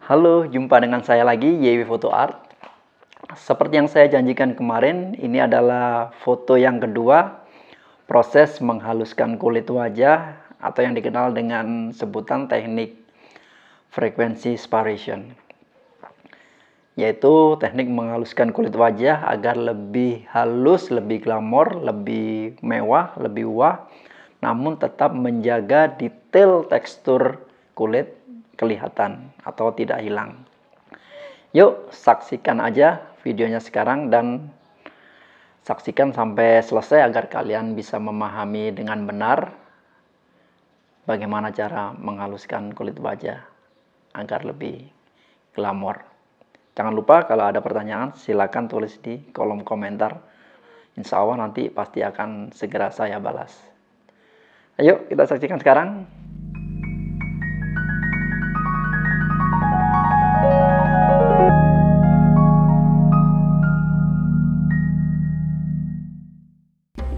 Halo, jumpa dengan saya lagi, YW Photo Art. Seperti yang saya janjikan kemarin, ini adalah foto yang kedua, proses menghaluskan kulit wajah atau yang dikenal dengan sebutan teknik frekuensi separation. Yaitu teknik menghaluskan kulit wajah agar lebih halus, lebih glamor, lebih mewah, lebih wah, namun tetap menjaga detail tekstur kulit kelihatan atau tidak hilang. Yuk saksikan aja videonya sekarang dan saksikan sampai selesai agar kalian bisa memahami dengan benar bagaimana cara menghaluskan kulit wajah agar lebih glamor. Jangan lupa kalau ada pertanyaan silakan tulis di kolom komentar. Insya Allah nanti pasti akan segera saya balas. Ayo kita saksikan sekarang.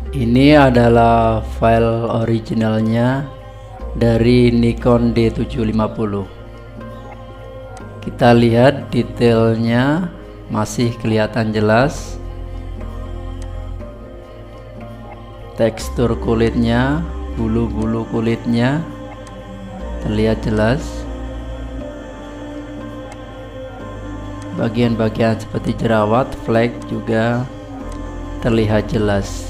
Ini adalah file originalnya dari Nikon D750. Kita lihat detailnya masih kelihatan jelas. Tekstur kulitnya, bulu-bulu kulitnya terlihat jelas. Bagian-bagian seperti jerawat, flek juga terlihat jelas.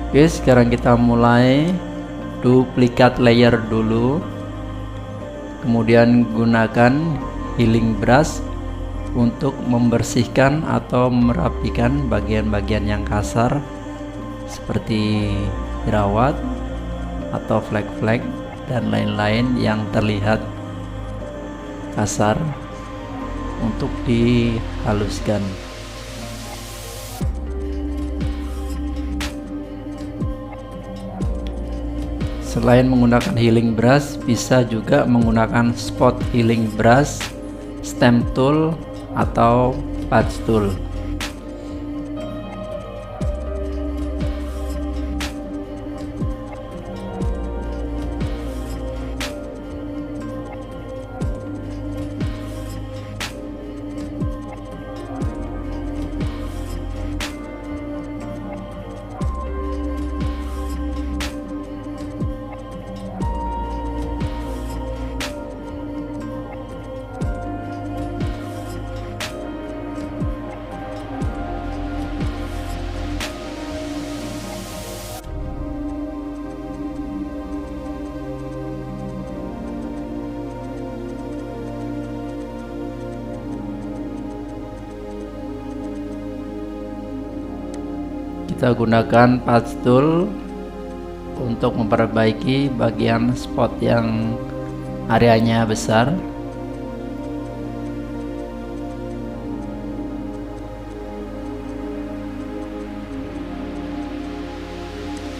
Oke, sekarang kita mulai duplikat layer dulu, kemudian gunakan healing brush untuk membersihkan atau merapikan bagian-bagian yang kasar seperti jerawat atau flek-flek dan lain-lain yang terlihat kasar untuk dihaluskan. Selain menggunakan healing brush, bisa juga menggunakan spot healing brush, stamp tool, atau patch tool. Kita gunakan patch tool untuk memperbaiki bagian spot yang areanya besar.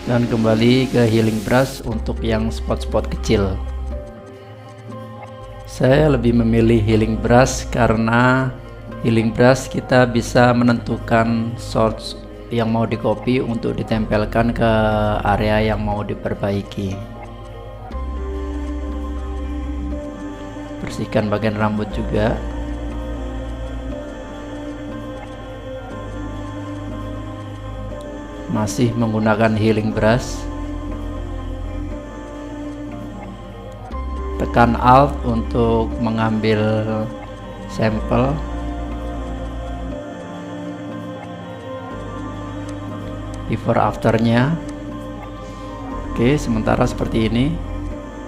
Dan kembali ke healing brush untuk yang spot-spot kecil. Saya lebih memilih healing brush karena healing brush kita bisa menentukan source yang mau di copy untuk ditempelkan ke area yang mau diperbaiki. Bersihkan bagian rambut juga. Masih menggunakan healing brush. Tekan Alt untuk mengambil sampel. Before afternya. Oke, sementara seperti ini.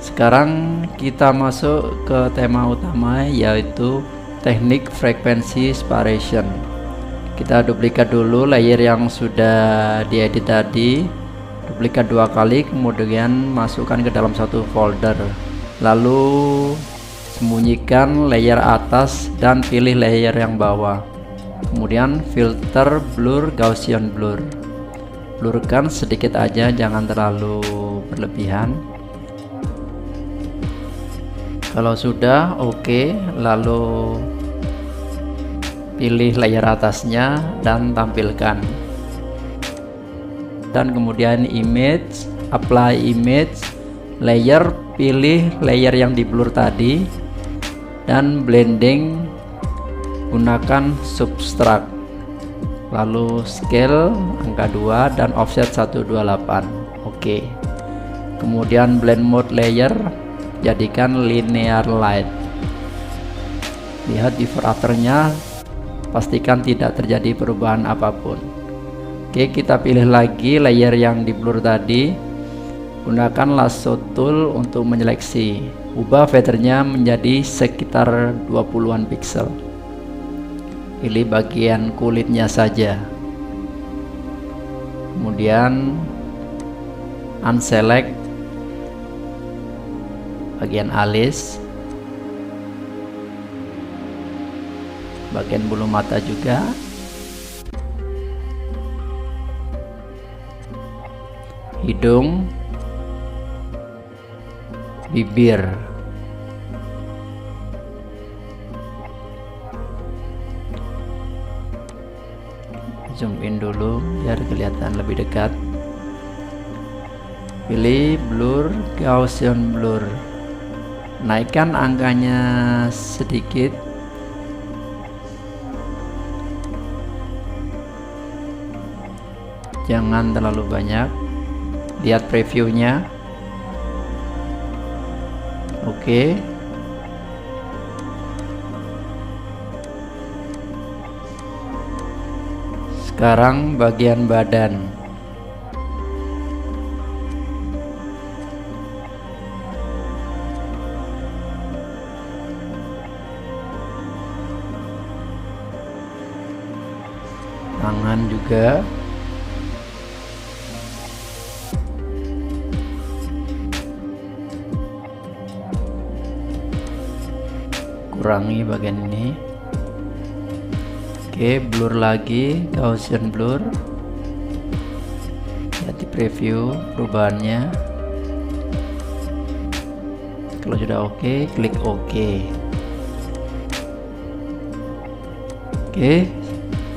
Sekarang kita masuk ke tema utama, yaitu teknik frekuensi separation. Kita duplikat dulu layer yang sudah diedit tadi, duplikat 2 kali, kemudian masukkan ke dalam satu folder, lalu sembunyikan layer atas dan pilih layer yang bawah, kemudian filter blur Gaussian blur. Blurkan sedikit aja, jangan terlalu berlebihan. Kalau sudah oke, lalu pilih layer atasnya dan tampilkan. Dan kemudian image, apply image, layer, pilih layer yang di blur tadi, dan blending gunakan subtract, lalu scale angka 2 dan offset 128. Oke. Kemudian blend mode layer jadikan linear light. Lihat before afternya, pastikan tidak terjadi perubahan apapun. Oke, kita pilih lagi layer yang di blur tadi, gunakan lasso tool untuk menyeleksi, ubah feathernya menjadi sekitar 20-an pixel. Pilih bagian kulitnya saja, kemudian unselect bagian alis, bagian bulu mata juga, hidung, bibir. Zoom in dulu biar kelihatan lebih dekat. Pilih blur, Gaussian blur, naikkan angkanya sedikit, jangan terlalu banyak. Lihat previewnya. Oke. Sekarang bagian badan. Tangan juga. Kurangi bagian ini. Oke, blur lagi, Gaussian blur. Lihat di preview perubahannya. Kalau sudah oke, klik OK. Oke,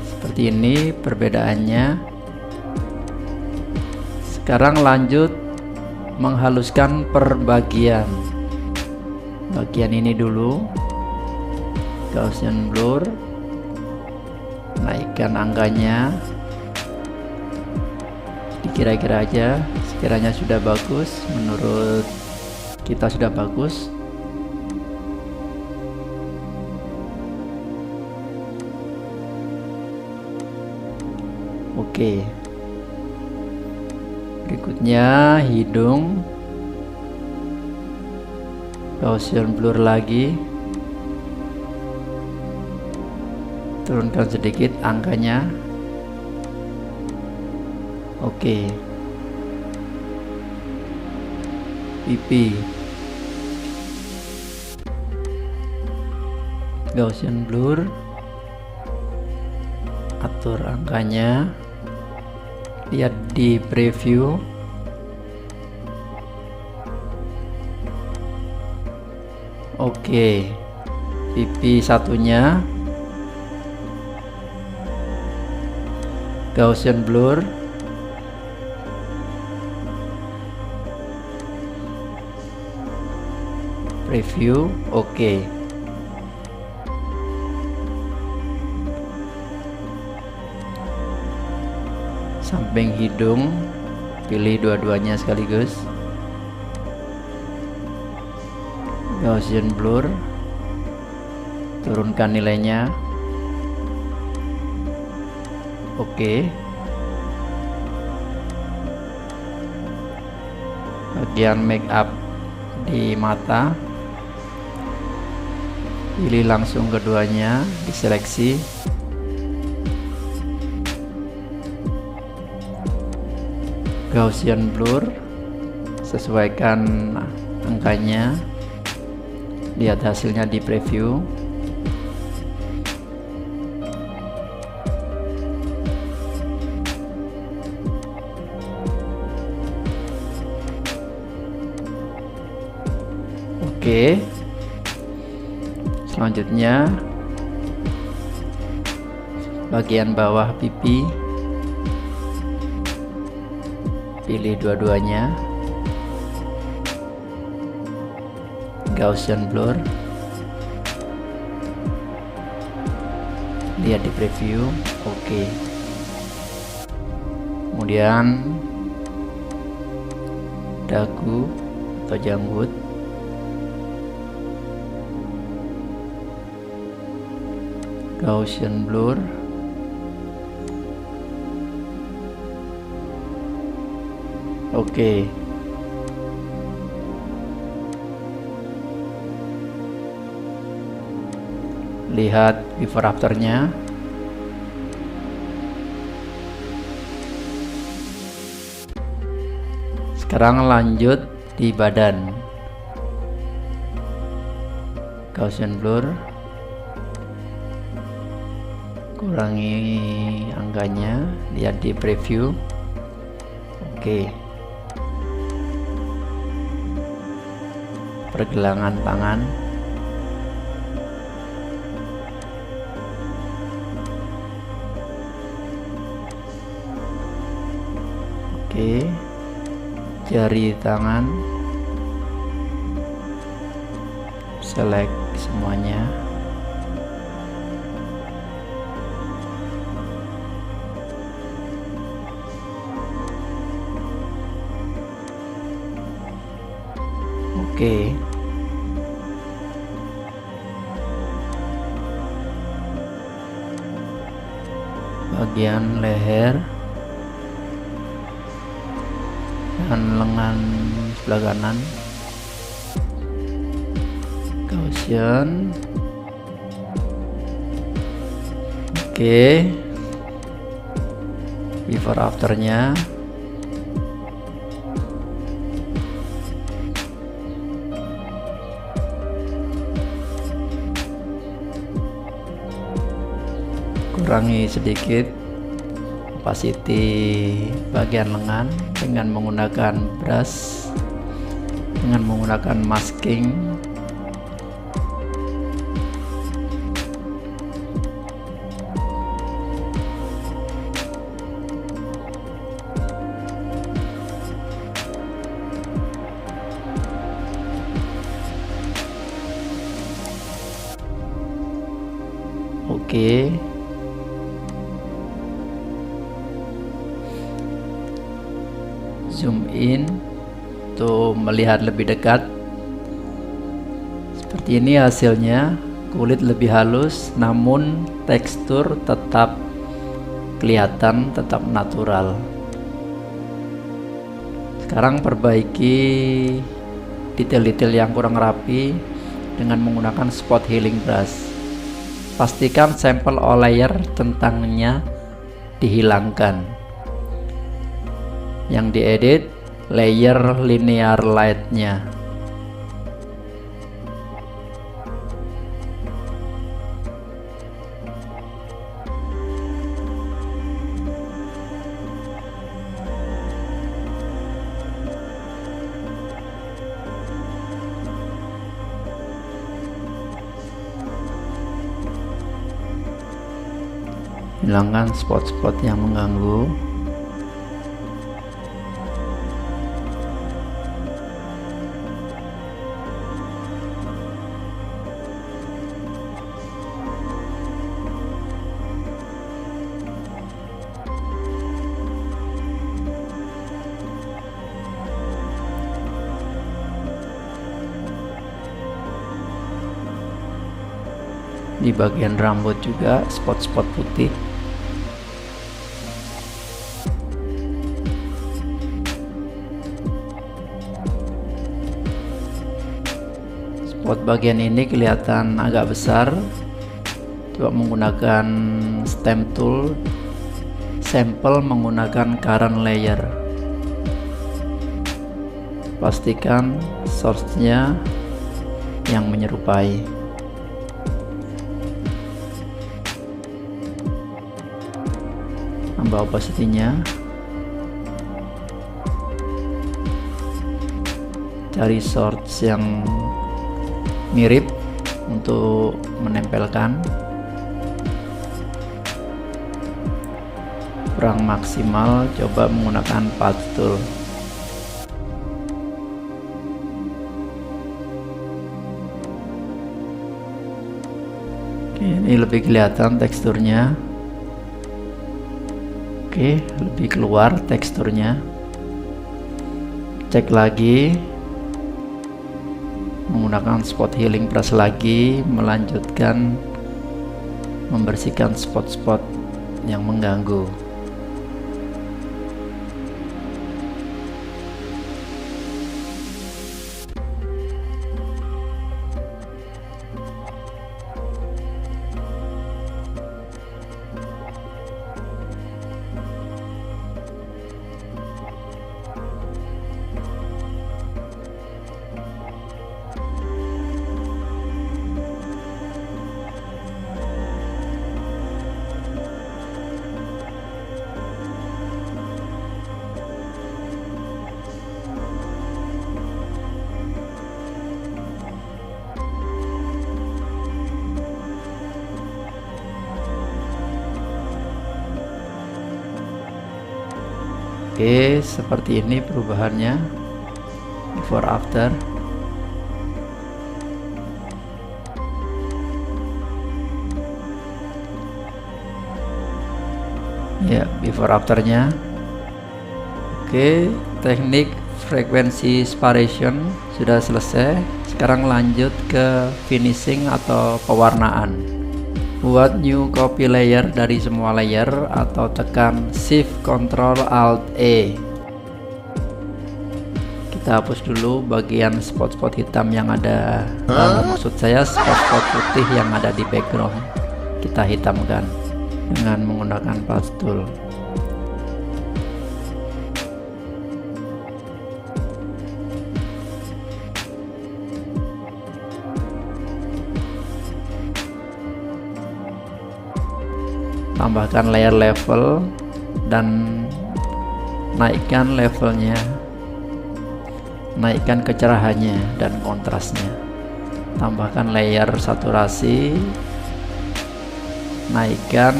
seperti ini perbedaannya. Sekarang lanjut menghaluskan per bagian ini dulu. Gaussian blur, naikkan angkanya kira-kira aja, sekiranya sudah bagus, menurut kita sudah bagus. Oke, berikutnya hidung, Gaussian blur lagi, turunkan sedikit angkanya. Oke. Pipi, Gaussian blur, atur angkanya. Lihat di preview. Oke, pipi satunya Gaussian blur, preview. Oke. Samping hidung, pilih dua-duanya sekaligus. Gaussian blur, turunkan nilainya. Oke. Bagian make up di mata, pilih langsung keduanya, diseleksi. Gaussian blur, sesuaikan angkanya. Lihat hasilnya di preview. Oke, selanjutnya bagian bawah pipi, pilih dua-duanya. Gaussian blur, lihat di preview. Oke. Kemudian dagu atau janggut, Gaussian blur, oke. Lihat before afternya. Sekarang lanjut di badan. Gaussian blur, kurangi angkanya, lihat di preview. Oke. Pergelangan tangan, oke. Jari tangan, select semuanya. Oke. Bagian leher dan lengan sebelah kanan, Gaussian. Oke. Before afternya. Kurangi sedikit opacity bagian lengan dengan menggunakan brush, dengan menggunakan masking. Oke. Zoom in untuk melihat lebih dekat. Seperti ini hasilnya, kulit lebih halus namun tekstur tetap kelihatan, tetap natural. Sekarang perbaiki detail-detail yang kurang rapi dengan menggunakan spot healing brush. Pastikan sampel all layer tentangnya dihilangkan. Yang diedit layer linear light-nya. Hilangkan spot-spot yang mengganggu. Di bagian rambut juga spot-spot putih. Spot bagian ini kelihatan agak besar. Coba menggunakan stamp tool, sampel menggunakan current layer. Pastikan source-nya yang menyerupai. Tambah opacity-nya. Cari source yang mirip untuk menempelkan. Kurang maksimal, coba menggunakan path tool. Oke, ini lebih kelihatan teksturnya. Oke, lebih keluar teksturnya. Cek lagi menggunakan spot healing brush lagi, melanjutkan membersihkan spot-spot yang mengganggu. Oke, seperti ini perubahannya before after. Ya, before afternya. Oke, teknik frekuensi separation sudah selesai. Sekarang lanjut ke finishing atau pewarnaan. Buat new copy layer dari semua layer atau tekan Shift Ctrl Alt E. Kita hapus dulu bagian spot-spot hitam yang ada, maksud saya spot-spot putih yang ada di background. Kita hitamkan dengan menggunakan path tool. Tambahkan layer level dan naikkan levelnya, naikkan kecerahannya dan kontrasnya. Tambahkan layer saturasi, naikkan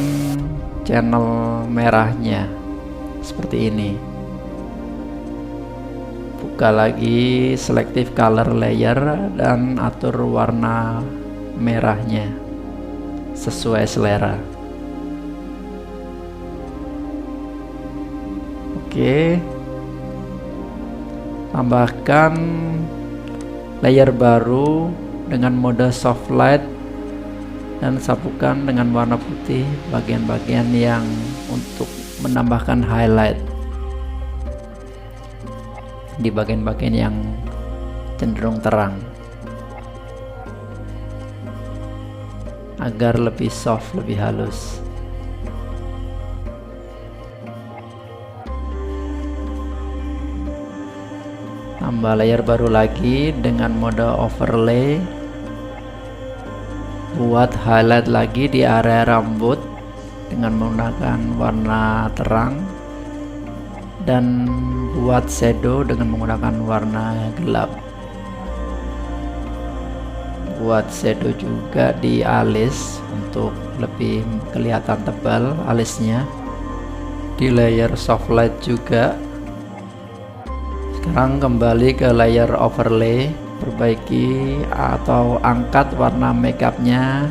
channel merahnya seperti ini. Buka lagi selective color layer dan atur warna merahnya sesuai selera. Oke, tambahkan layer baru dengan mode soft light dan sapukan dengan warna putih bagian-bagian yang untuk menambahkan highlight di bagian-bagian yang cenderung terang agar lebih soft, lebih halus. Tambah layer baru lagi dengan mode overlay. Buat highlight lagi di area rambut dengan menggunakan warna terang, dan buat shadow dengan menggunakan warna gelap. Buat shadow juga di alis untuk lebih kelihatan tebal alisnya. Di layer soft light juga. Sekarang kembali ke layer overlay, perbaiki atau angkat warna makeupnya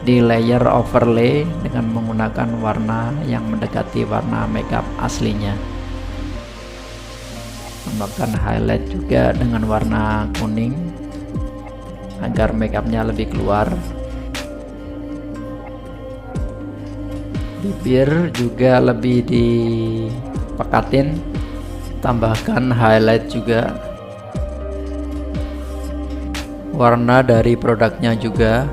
di layer overlay dengan menggunakan warna yang mendekati warna makeup aslinya. Tambahkan highlight juga dengan warna kuning agar makeupnya lebih keluar. Bibir juga lebih dipekatin. Tambahkan highlight juga, warna dari produknya juga.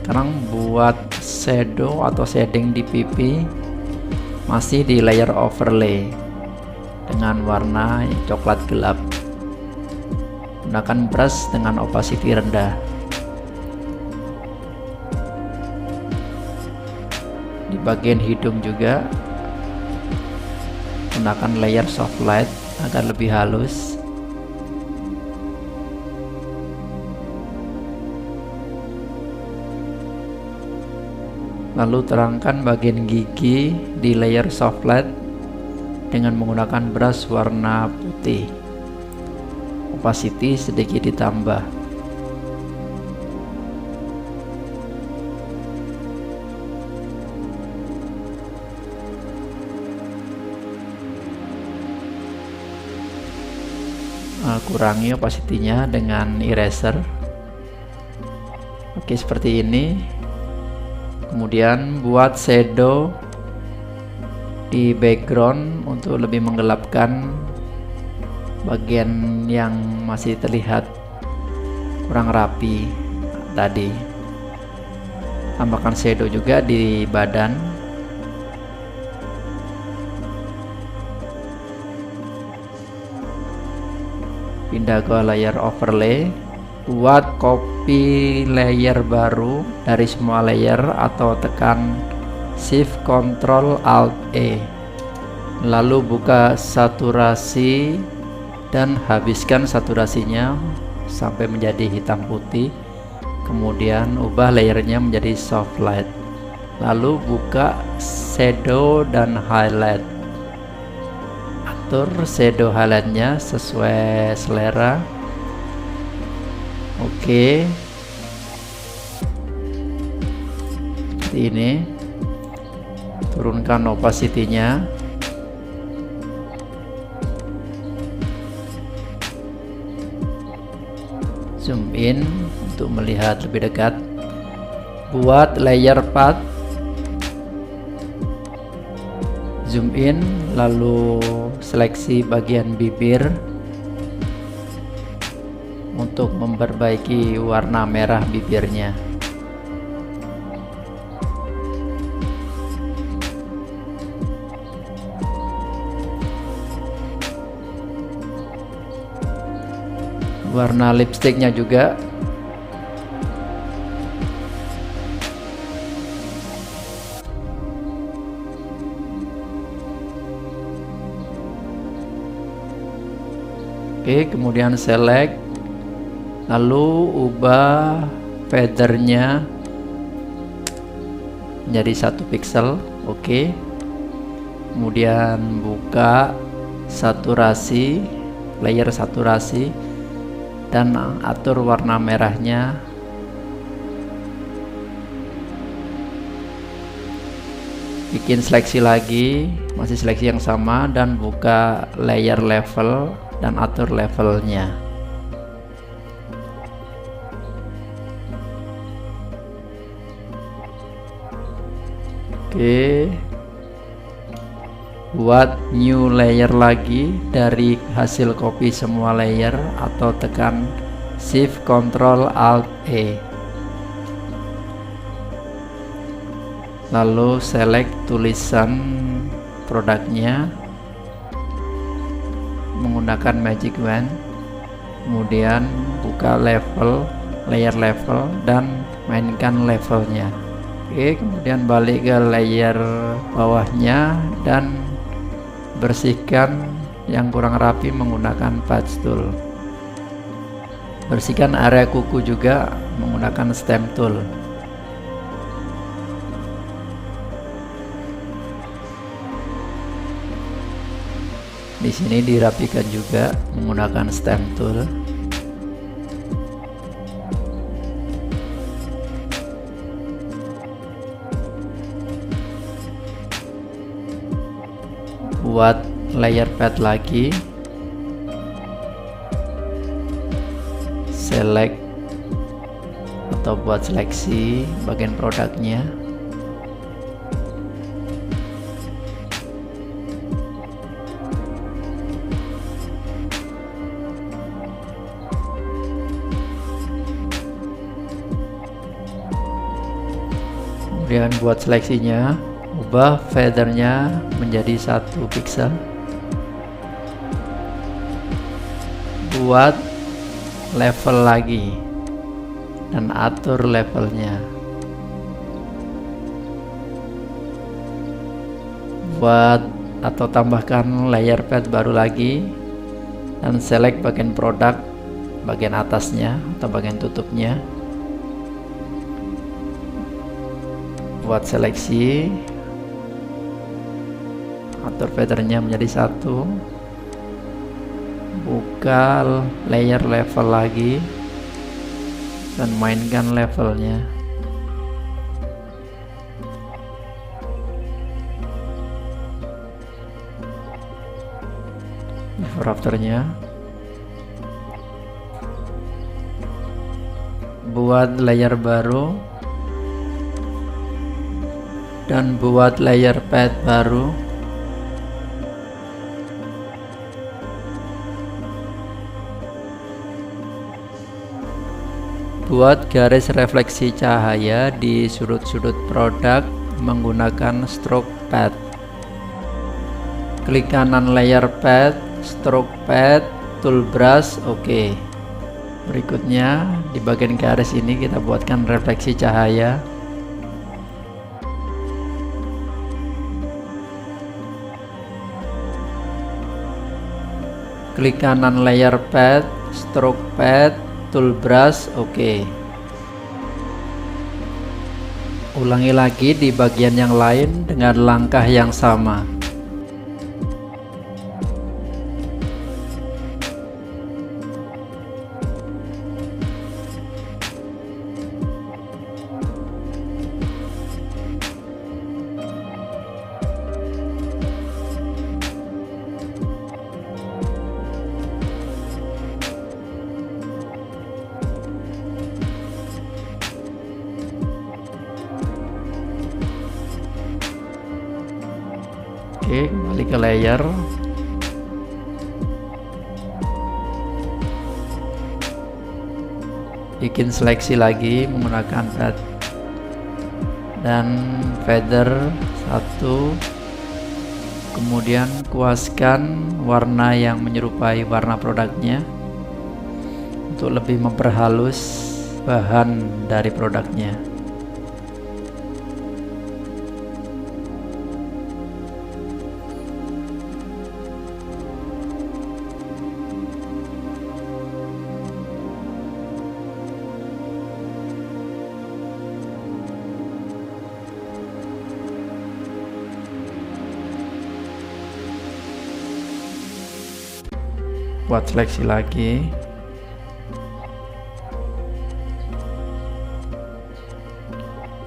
Sekarang buat shadow atau shading di pipi masih di layer overlay dengan warna coklat gelap. Gunakan brush dengan opacity rendah. Di bagian hidung juga gunakan layer soft light agar lebih halus. Lalu terangkan bagian gigi di layer soft light dengan menggunakan brush warna putih. Opacity sedikit ditambah. kurangi opacity-nya dengan eraser. Oke, seperti ini. Kemudian buat shadow di background untuk lebih menggelapkan bagian yang masih terlihat kurang rapi tadi. Tambahkan shadow juga di badan. Pindah ke layer overlay. Buat copy layer baru dari semua layer atau tekan Shift Ctrl Alt E. Lalu buka saturasi dan habiskan saturasinya sampai menjadi hitam putih. Kemudian ubah layernya menjadi soft light. Lalu buka shadow dan highlight. Atur shadow highlightnya sesuai selera. Oke, seperti ini. Turunkan opacity-nya. Zoom in untuk melihat lebih dekat. Buat layer path, zoom in, lalu seleksi bagian bibir untuk memperbaiki warna merah bibirnya. Warna lipstiknya juga. Oke, kemudian select, lalu ubah feathernya menjadi 1 pixel. Oke, kemudian buka saturasi, layer saturasi, dan atur warna merahnya. Bikin seleksi lagi, masih seleksi yang sama, dan buka layer level dan atur levelnya. Oke, buat new layer lagi dari hasil copy semua layer atau tekan Shift Ctrl Alt E. Lalu select tulisan produknya menggunakan magic wand. Kemudian buka level, layer level, dan mainkan levelnya. Oke, kemudian balik ke layer bawahnya dan bersihkan yang kurang rapi menggunakan patch tool. Bersihkan area kuku juga menggunakan stamp tool. Di sini dirapikan juga menggunakan stamp tool. Buat layer pad lagi, select atau buat seleksi bagian produknya. Kemudian buat seleksinya, ubah feathernya menjadi 1 pixel. Buat level lagi dan atur levelnya. Buat atau tambahkan layer pad baru lagi dan select bagian produk, bagian atasnya atau bagian tutupnya. Buat seleksi, atur feathernya menjadi 1, buka layer level lagi dan mainkan levelnya. Before afternya. buat layer baru dan buat layer pad baru. Buat garis refleksi cahaya di sudut-sudut produk menggunakan stroke pad. Klik kanan layer pad, stroke pad, tool brush, oke. Berikutnya di bagian garis ini kita buatkan refleksi cahaya. Klik kanan layer pad, stroke pad, tool brush, oke. Ulangi lagi di bagian yang lain dengan langkah yang sama. Oke, kembali ke layer. Bikin seleksi lagi menggunakan pad dan feather 1. Kemudian kuaskan warna yang menyerupai warna produknya untuk lebih memperhalus bahan dari produknya. Buat seleksi lagi.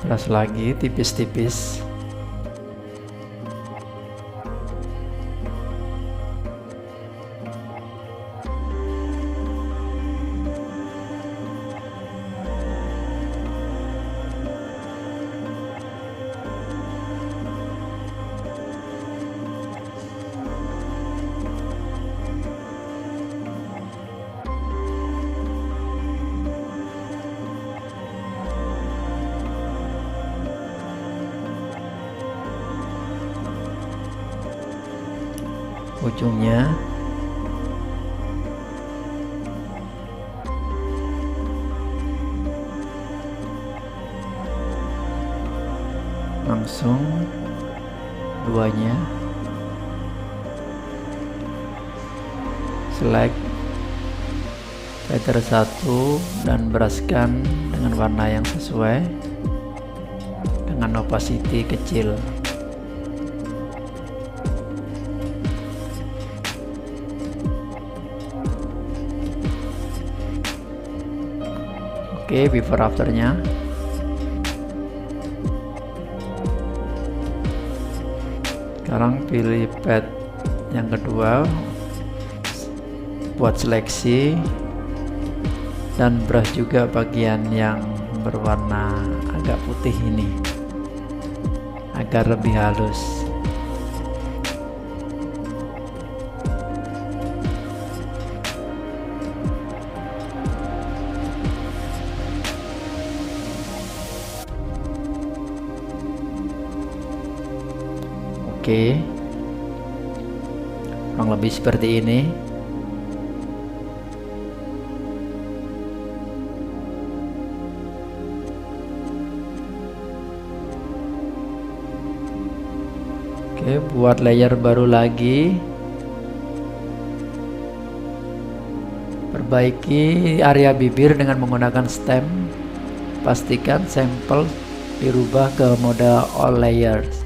Peras lagi tipis-tipis. Ujungnya langsung duanya select feather 1 dan beraskan dengan warna yang sesuai dengan opacity kecil. Oke, before afternya. Sekarang pilih pad yang kedua, buat seleksi dan brush juga bagian yang berwarna agak putih ini agar lebih halus. Oke, kurang lebih seperti ini. Oke, buat layer baru lagi. Perbaiki area bibir dengan menggunakan stem. Pastikan sampel dirubah ke mode all layers.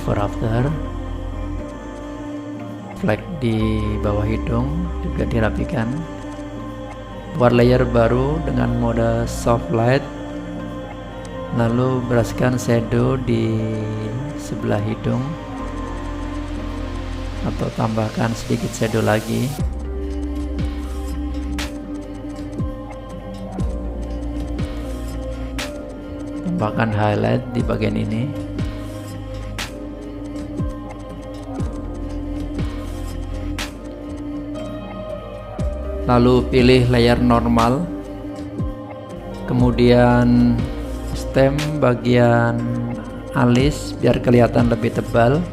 before after. Flek di bawah hidung juga dirapikan. Buat layer baru dengan mode soft light, lalu beraskan shadow di sebelah hidung atau tambahkan sedikit shadow lagi. Tambahkan highlight di bagian ini. Lalu pilih layer normal, kemudian stem bagian alis biar kelihatan lebih tebal.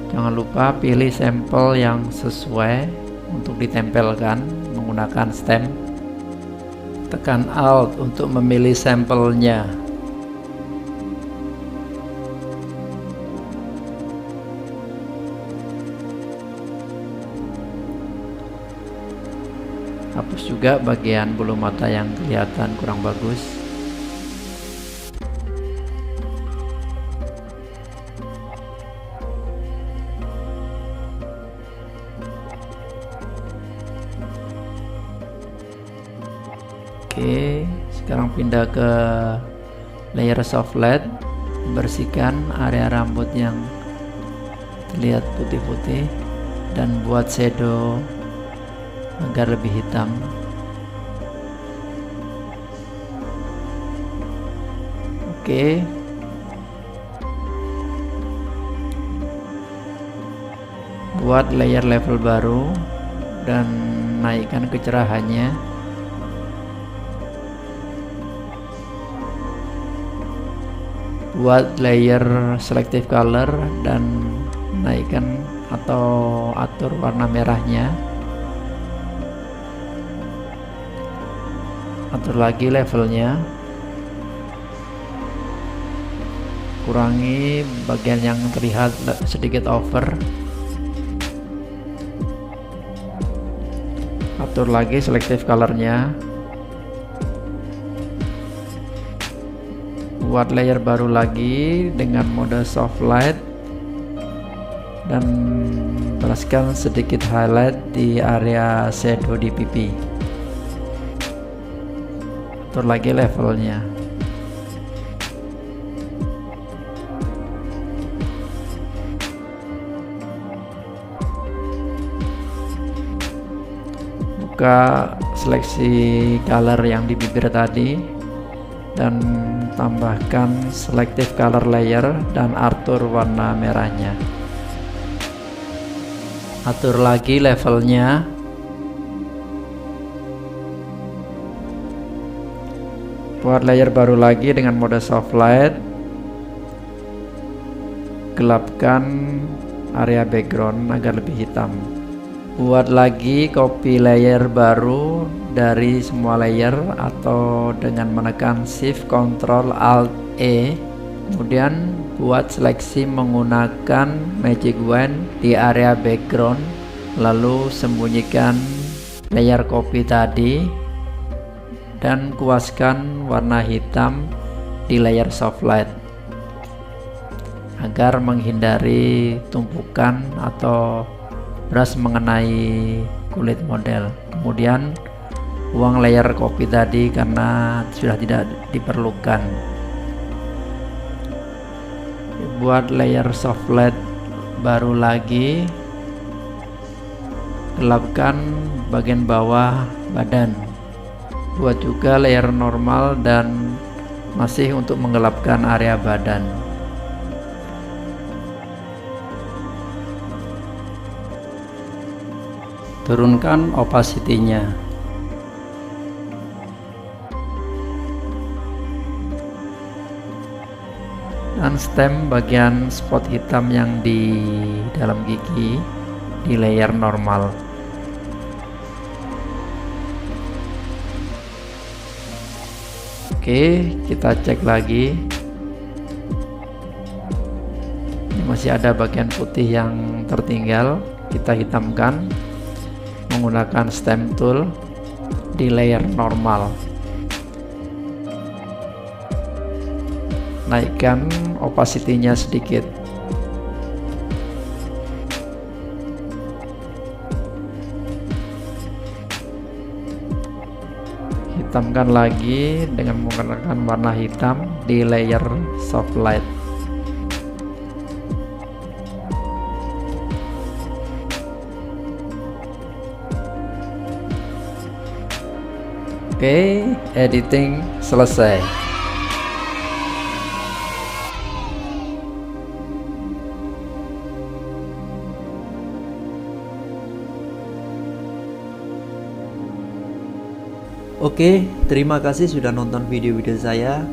Jangan lupa pilih sampel yang sesuai untuk ditempelkan menggunakan stem. Tekan Alt untuk memilih sampelnya. Hapus juga bagian bulu mata yang kelihatan kurang bagus. Oke, sekarang pindah ke layer soft light, bersihkan area rambut yang terlihat putih-putih dan buat shadow agar lebih hitam. Oke, buat layer level baru dan naikkan kecerahannya. Buat layer selective color dan naikkan atau atur warna merahnya. Atur lagi levelnya. Kurangi bagian yang terlihat sedikit over. Atur lagi selective colornya. Buat layer baru lagi dengan mode soft light dan beraskan sedikit highlight di area shadow di pipi. Atur lagi levelnya. Buka seleksi color yang di bibir tadi dan tambahkan selective color layer dan atur warna merahnya. Atur lagi levelnya. Buat layer baru lagi dengan mode soft light, gelapkan area background agar lebih hitam. Buat lagi copy layer baru dari semua layer atau dengan menekan Shift Ctrl Alt E. Kemudian buat seleksi menggunakan Magic Wand di area background, lalu sembunyikan layer copy tadi dan kuaskan warna hitam di layer soft light agar menghindari tumpukan atau brush mengenai kulit model. Kemudian buang layer copy tadi karena sudah tidak diperlukan. Buat layer soft light baru lagi, gelapkan bagian bawah badan. Buat juga layer normal dan masih untuk menggelapkan area badan. Turunkan opacity-nya. dan stem bagian spot hitam yang di dalam gigi di layer normal. Oke, kita cek lagi. Ini masih ada bagian putih yang tertinggal, kita hitamkan menggunakan stem tool di layer normal. Naikkan opacity-nya sedikit. Hitamkan lagi dengan menggunakan warna hitam di layer soft light. Oke, editing selesai. Oke, terima kasih sudah nonton video-video saya.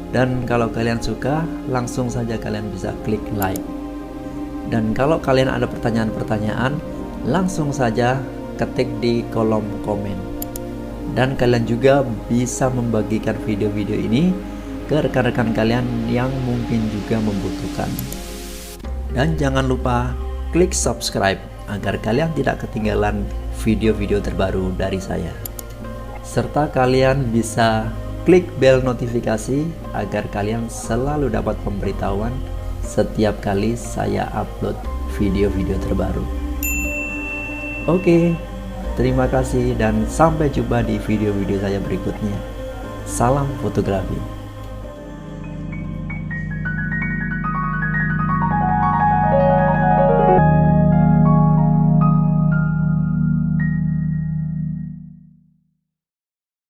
Dan kalau kalian suka, langsung saja kalian bisa klik like. Dan kalau kalian ada pertanyaan-pertanyaan, langsung saja ketik di kolom komen. Dan kalian juga bisa membagikan video-video ini ke rekan-rekan kalian yang mungkin juga membutuhkan. Dan jangan lupa klik subscribe agar kalian tidak ketinggalan video-video terbaru dari saya. Serta kalian bisa klik bel notifikasi agar kalian selalu dapat pemberitahuan setiap kali saya upload video-video terbaru. Oke, terima kasih dan sampai jumpa di video-video saya berikutnya. Salam fotografi.